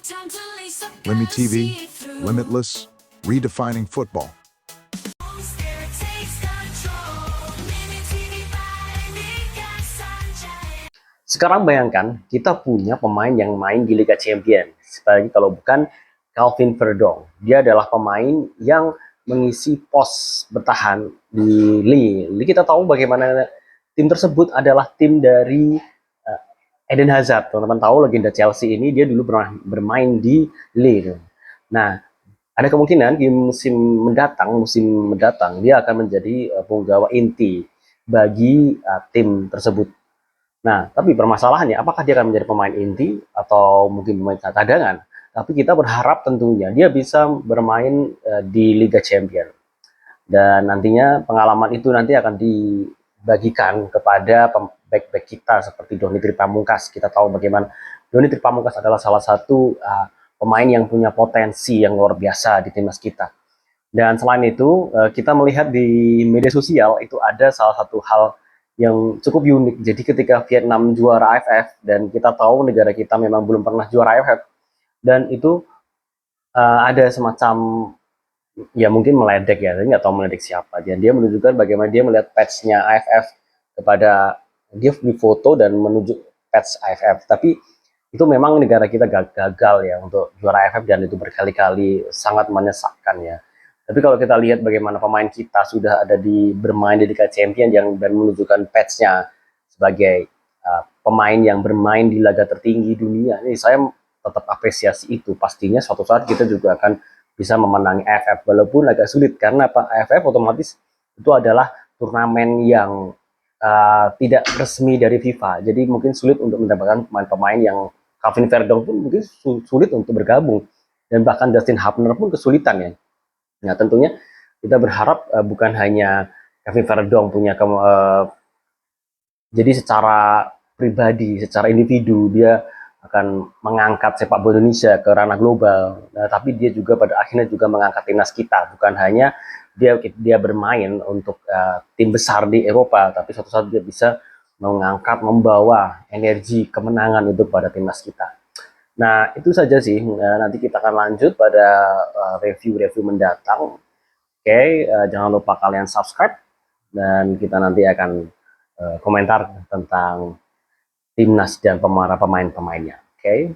Limit TV, Limitless, redefining football. Sekarang bayangkan kita punya pemain yang main di Liga Champions. Apalagi kalau bukan Calvin Verdong. Dia adalah pemain yang mengisi pos bertahan di Lille. Kita tahu bagaimana tim tersebut adalah tim dari Eden Hazard. Teman-teman tahu legenda Chelsea ini dia dulu pernah bermain di Lille. Nah, ada kemungkinan di musim mendatang dia akan menjadi punggawa inti bagi tim tersebut. Nah, tapi permasalahannya apakah dia akan menjadi pemain inti atau mungkin pemain cadangan? Tapi kita berharap tentunya dia bisa bermain di Liga Champions. Dan nantinya pengalaman itu nanti akan dibagikan kepada back-back kita seperti Doni Tripamungkas. Kita tahu bagaimana Doni Tripamungkas adalah salah satu pemain yang punya potensi yang luar biasa di timnas kita. Dan selain itu, kita melihat di media sosial itu ada salah satu hal yang cukup unik. Jadi ketika Vietnam juara AFF, dan kita tahu negara kita memang belum pernah juara AFF, dan itu ada semacam, ya mungkin meledek ya, tapi nggak tahu meledek siapa. Dan dia menunjukkan bagaimana dia melihat patch-nya AFF kepada, dia foto dan menunjuk patch AFF. Tapi itu memang negara kita gagal ya untuk juara AFF, dan itu berkali-kali sangat menyesakkan ya. Tapi kalau kita lihat bagaimana pemain kita sudah ada bermain di Liga Champions dan menunjukkan patch-nya sebagai pemain yang bermain di laga tertinggi dunia, ini saya tetap apresiasi itu. Pastinya suatu saat kita juga akan bisa memenangi AFF walaupun agak sulit, karena apa? AFF otomatis itu adalah turnamen yang tidak resmi dari FIFA. Jadi mungkin sulit untuk mendapatkan pemain-pemain yang Calvin Verdong pun mungkin sulit untuk bergabung, dan bahkan Dustin Hafner pun kesulitan ya. Nah, tentunya kita berharap bukan hanya Kevin Verdong punya jadi secara pribadi, secara individu dia akan mengangkat sepak bola Indonesia ke ranah global. Nah, tapi dia juga pada akhirnya juga mengangkat timnas kita. Bukan hanya dia bermain untuk tim besar di Eropa, tapi suatu saat dia bisa mengangkat, membawa energi kemenangan itu pada timnas kita. Nah, itu saja sih. Nanti kita akan lanjut pada review-review mendatang. Oke, jangan lupa kalian subscribe, dan kita nanti akan komentar tentang timnas dan pemain-pemainnya. Oke.